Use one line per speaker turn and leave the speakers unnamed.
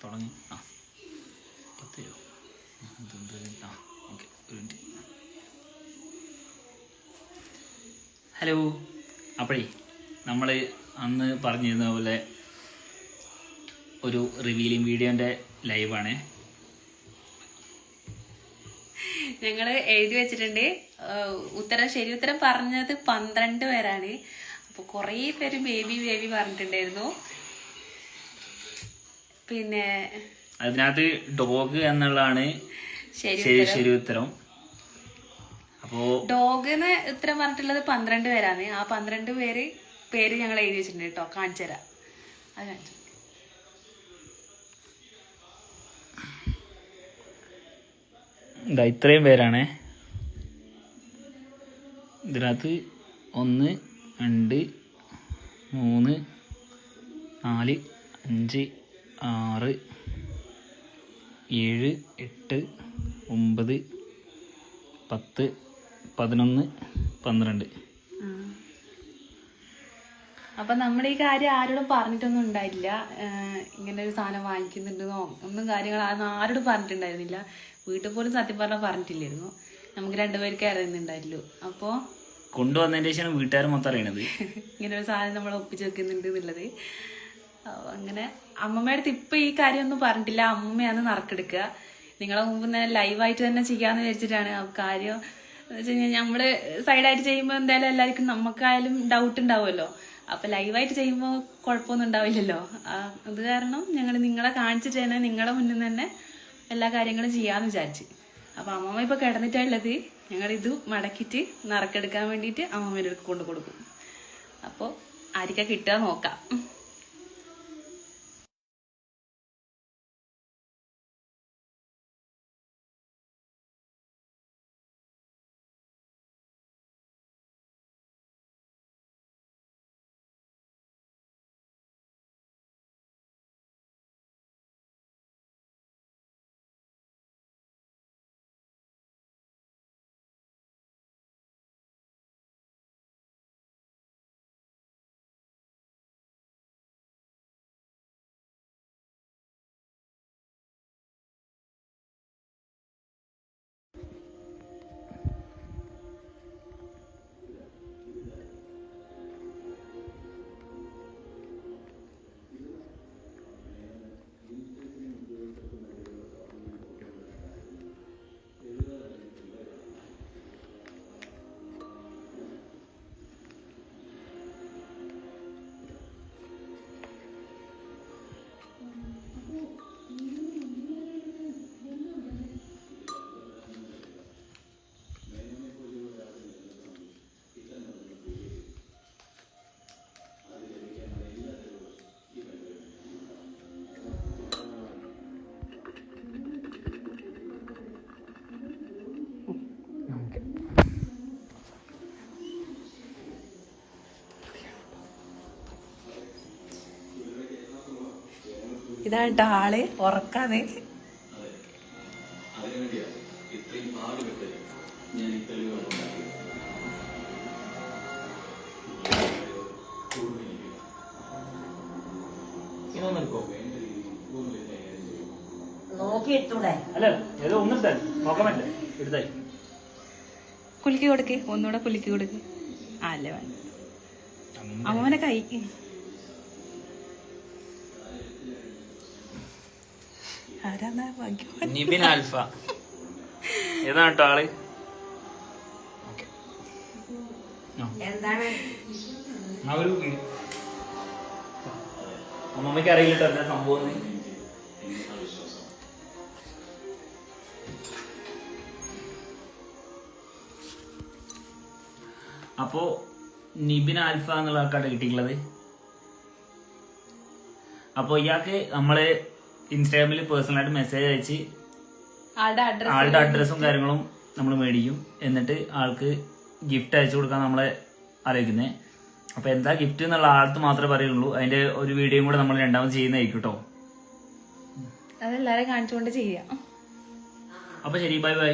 തുടങ്ങി. ആ 10 രൂപ. ആ ഓക്കെ, ഒരു മിനിറ്റ്. ഹലോ. അപ്പോഴേ നമ്മൾ അന്ന് പറഞ്ഞിരുന്ന പോലെ ഒരു റിവീലിംഗ് വീഡിയോൻ്റെ ലൈവാണ്.
ഞങ്ങൾ എഴുതി വെച്ചിട്ടുണ്ട്. ശരി ഉത്തരം പറഞ്ഞത് 12 പേരാണ്. അപ്പോൾ കുറേ പേര് ബേബി ബേബി പറഞ്ഞിട്ടുണ്ടായിരുന്നു. പിന്നെ
അതിനകത്ത് ഡോഗ് എന്നുള്ളതാണ് ശരി ഉത്തരം. അപ്പോ
ഡോഗിന് ഉത്തരം പറഞ്ഞിട്ടുള്ളത് 12 പേരാണ്. ആ 12 പേര് ഞങ്ങൾ എഴുതി വെച്ചിട്ടുണ്ട് കേട്ടോ. കാണിച്ചു തരാം. അത് കാണിച്ചു.
ഇത്രയും പേരാണ് ഇതിനകത്ത്. 1 2 3 4 5 6 7 8 9 10 11 12.
അപ്പൊ നമ്മൾ ഈ കാര്യം ആരോടും പറഞ്ഞിട്ടൊന്നും ഉണ്ടായില്ല. ഇങ്ങനെ ഒരു സാധനം വാങ്ങിക്കുന്നുണ്ടെന്നോ ഒന്നും കാര്യങ്ങൾ ആരോടും പറഞ്ഞിട്ടുണ്ടായിരുന്നില്ല. വീട്ടിൽ പോലും സത്യം പറഞ്ഞാൽ പറഞ്ഞിട്ടില്ലായിരുന്നു. നമുക്ക് 2 പേർക്ക് അറിയുന്നുണ്ടായിരുന്നു. അപ്പോൾ
കൊണ്ടുവന്നതിന് ശേഷം വീട്ടുകാർ മൊത്തം അറിയണത്
ഇങ്ങനെ ഒരു സാധനം നമ്മൾ ഒപ്പിച്ച് വെക്കുന്നുണ്ട് എന്നുള്ളത്. അങ്ങനെ അമ്മമ്മയുടെ അടുത്ത് ഇപ്പൊ ഈ കാര്യം ഒന്നും പറഞ്ഞിട്ടില്ല. അമ്മമ്മയാണ് നറുക്കെടുക്കുക. നിങ്ങളെ മുമ്പ് തന്നെ ലൈവായിട്ട് തന്നെ ചെയ്യാന്ന് വിചാരിച്ചിട്ടാണ്. ആ കാര്യം എന്ന് വെച്ച് കഴിഞ്ഞാൽ നമ്മള് സൈഡായിട്ട് ചെയ്യുമ്പോൾ എന്തായാലും എല്ലാവർക്കും നമുക്കായാലും ഡൗട്ട് ഉണ്ടാവുമല്ലോ. അപ്പൊ ലൈവായിട്ട് ചെയ്യുമ്പോൾ കുഴപ്പമൊന്നും ഉണ്ടാവില്ലല്ലോ. അത് കാരണം ഞങ്ങൾ നിങ്ങളെ കാണിച്ചിട്ട് തന്നെ നിങ്ങളെ മുന്നിൽ തന്നെ എല്ലാ കാര്യങ്ങളും ചെയ്യാന്ന് വിചാരിച്ചു. അപ്പൊ അമ്മമ്മ ഇപ്പൊ കിടന്നിട്ടുള്ളത്. ഞങ്ങൾ ഇത് മടക്കിയിട്ട് നറുക്കെടുക്കാൻ വേണ്ടിയിട്ട് അമ്മമ്മയുടെ അടുത്ത് കൊണ്ടു കൊടുക്കും. അപ്പോൾ ആർക്കാ കിട്ടുക നോക്കാം. ഇതായിട്ട് ആള് ഉറക്കാതെ കുലുക്കി കൊടുക്ക്. ഒന്നുകൂടെ കുലുക്കി കൊടുക്ക്. അല്ലേ അമ്മനെ കൈ
നിബിൻ ആൽഫ ഏതാണ് കേട്ടോ ആള്.
എന്താണ്
അമ്മമ്മയ്ക്ക് അറിയില്ലട്ടോ എന്താ സംഭവം. അപ്പോ നിബിൻ ആൽഫ എന്നുള്ള ആൾക്കാണ് കിട്ടിയിട്ടുള്ളത്. അപ്പൊ ഇയാൾക്ക് നമ്മള് ഇൻസ്റ്റാഗ്രാമിൽ പേഴ്സണലായിട്ട് മെസ്സേജ് അയച്ച് ആളുടെ അഡ്രസ്സും കാര്യങ്ങളും നമ്മൾ മേടിക്കും. എന്നിട്ട് ആൾക്ക് ഗിഫ്റ്റ് അയച്ചു കൊടുക്കാൻ നമ്മളെ ആലോചിക്കുന്നത്. അപ്പൊ എന്താ ഗിഫ്റ്റ് എന്നുള്ള ആൾക്ക് മാത്രമേ പറയുള്ളൂ. അതിന്റെ ഒരു വീഡിയോയും കൂടെ നമ്മൾ രണ്ടാമത് ചെയ്യുന്നതായിരിക്കും കേട്ടോ.
അതെല്ലാരും കാണിച്ചുകൊണ്ട് ചെയ്യാം.
അപ്പൊ ശരി, ബൈ ബൈ.